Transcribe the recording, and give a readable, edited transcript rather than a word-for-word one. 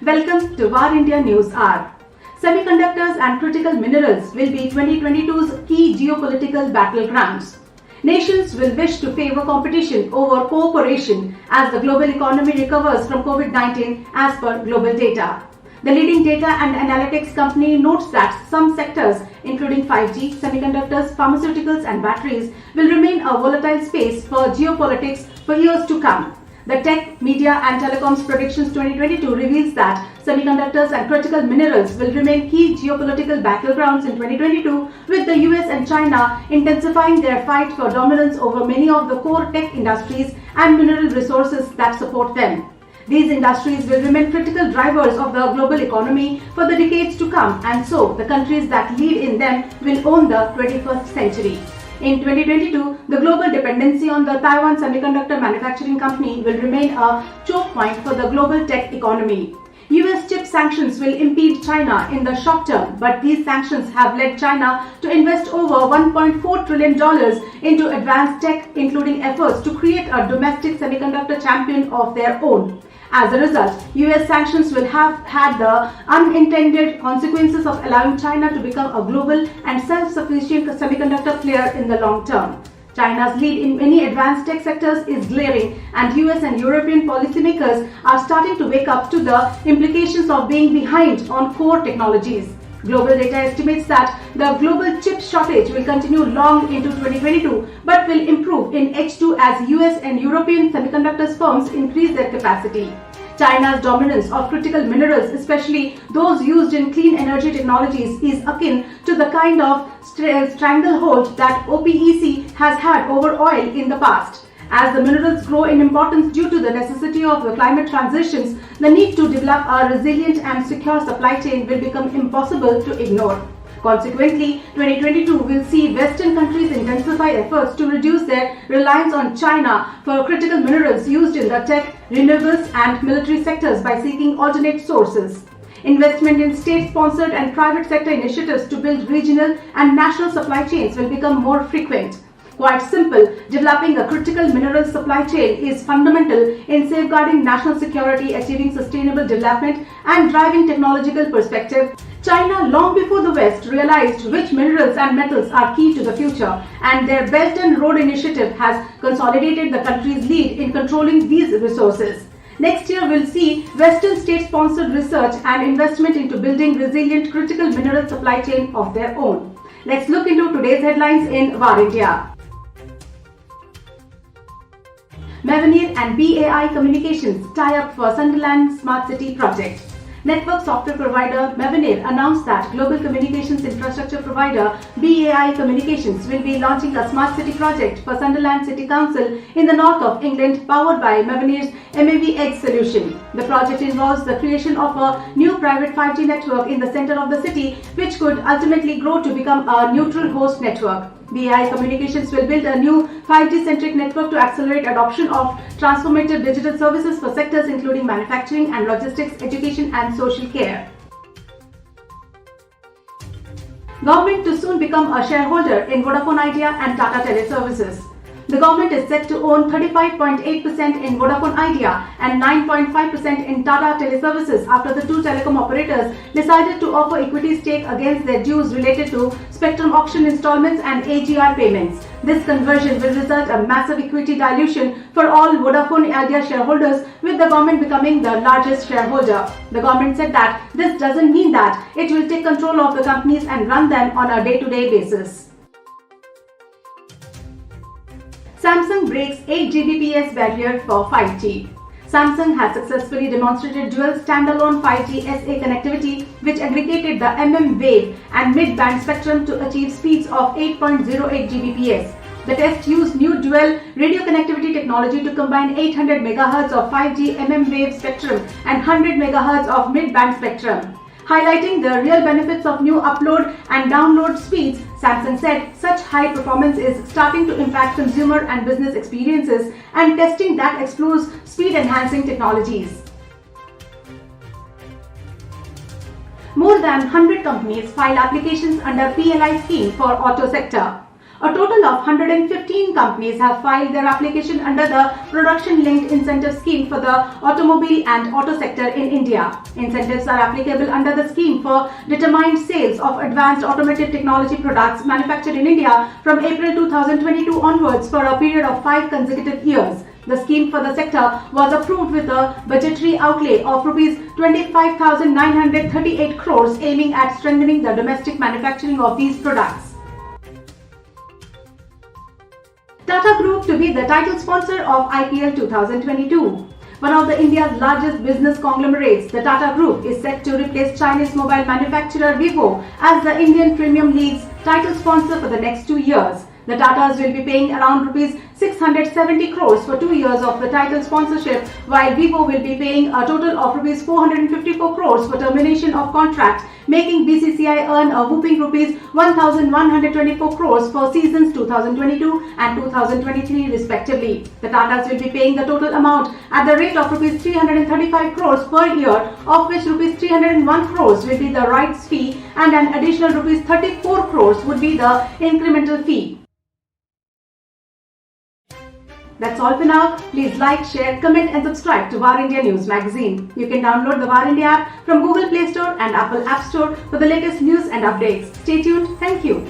Welcome to VARINDIA News Hour. Semiconductors and critical minerals will be 2022's key geopolitical battlegrounds. Nations will wish to favor competition over cooperation as the global economy recovers from COVID-19 as per GlobalData. The leading data and analytics company notes that some sectors, including 5G, semiconductors, pharmaceuticals and batteries, will remain a volatile space for geopolitics for years to come. The Tech, Media and Telecoms Predictions 2022 reveals that semiconductors and critical minerals will remain key geopolitical battlegrounds in 2022, with the US and China intensifying their fight for dominance over many of the core tech industries and mineral resources that support them. These industries will remain critical drivers of the global economy for the decades to come, and so the countries that lead in them will own the 21st century. In 2022, the global dependency on the Taiwan Semiconductor manufacturing company will remain a choke point for the global tech economy. US chip sanctions will impede China in the short term, but these sanctions have led China to invest over $1.4 trillion into advanced tech, including efforts to create a domestic semiconductor champion of their own. As a result, US sanctions will have had the unintended consequences of allowing China to become a global and self-sufficient semiconductor player in the long term. China's lead in many advanced tech sectors is glaring, and US and European policymakers are starting to wake up to the implications of being behind on core technologies. GlobalData estimates that the global chip shortage will continue long into 2022, but will improve in H2 as US and European semiconductor firms increase their capacity. China's dominance of critical minerals, especially those used in clean energy technologies, is akin to the kind of stranglehold that OPEC has had over oil in the past. As the minerals grow in importance due to the necessity of the climate transitions, the need to develop a resilient and secure supply chain will become impossible to ignore. Consequently, 2022 will see Western countries intensify efforts to reduce their reliance on China for critical minerals used in the tech, renewables and military sectors by seeking alternate sources. Investment in state-sponsored and private sector initiatives to build regional and national supply chains will become more frequent. Quite simple, developing a critical mineral supply chain is fundamental in safeguarding national security, achieving sustainable development and driving technological perspective. China, long before the West, realized which minerals and metals are key to the future, and their Belt and Road Initiative has consolidated the country's lead in controlling these resources. Next year will see Western state-sponsored research and investment into building resilient critical mineral supply chain of their own. Let's look into today's headlines in VARINDIA. Mavenir and BAI Communications tie up for Sunderland Smart City project. Network software provider Mavenir announced that global communications infrastructure provider BAI Communications will be launching a smart city project for Sunderland City Council in the north of England, powered by Mavenir's MAV-Edge solution. The project involves the creation of a new private 5G network in the center of the city, which could ultimately grow to become a neutral host network. BAI Communications will build a new 5G-centric network to accelerate adoption of transformative digital services for sectors including manufacturing and logistics, education and social care. Government to soon become a shareholder in Vodafone Idea and Tata Teleservices. The government is set to own 35.8% in Vodafone Idea and 9.5% in Tata Teleservices after the two telecom operators decided to offer equity stake against their dues related to spectrum auction installments and AGR payments. This conversion will result in a massive equity dilution for all Vodafone Idea shareholders, with the government becoming the largest shareholder. The government said that this doesn't mean that it will take control of the companies and run them on a day-to-day basis. Samsung breaks 8 Gbps barrier for 5G. Samsung has successfully demonstrated dual standalone 5G SA connectivity, which aggregated the wave and mid-band spectrum to achieve speeds of 8.08 Gbps. The test used new dual radio connectivity technology to combine 800 MHz of 5G wave spectrum and 100 MHz of mid-band spectrum. Highlighting the real benefits of new upload and download speeds, Samsung said such high performance is starting to impact consumer and business experiences and testing that explores speed-enhancing technologies. More than 100 companies filed applications under PLI scheme for auto sector. A total of 115 companies have filed their application under the Production-Linked Incentive Scheme for the automobile and auto sector in India. Incentives are applicable under the scheme for determined sales of advanced automotive technology products manufactured in India from April 2022 onwards for a period of 5 consecutive years. The scheme for the sector was approved with a budgetary outlay of Rs 25,938 crores, aiming at strengthening the domestic manufacturing of these products. Tata Group to be the title sponsor of IPL 2022. One of India's largest business conglomerates, the Tata Group is set to replace Chinese mobile manufacturer Vivo as the Indian Premium League's title sponsor for the next 2 years. The Tatas will be paying around Rs 670 crores for 2 years of the title sponsorship, while Vivo will be paying a total of Rs 454 crores for termination of contract, making BCCI earn a whopping Rs 1,124 crores for seasons 2022 and 2023 respectively. The Tatas will be paying the total amount at the rate of Rs 335 crores per year, of which Rs 301 crores will be the rights fee and an additional Rs 34 crores would be the incremental fee. That's all for now. Please like, share, comment and subscribe to VARINDIA News magazine. You can download the VARINDIA app from Google Play Store and Apple App Store for the latest news and updates. Stay tuned. Thank you.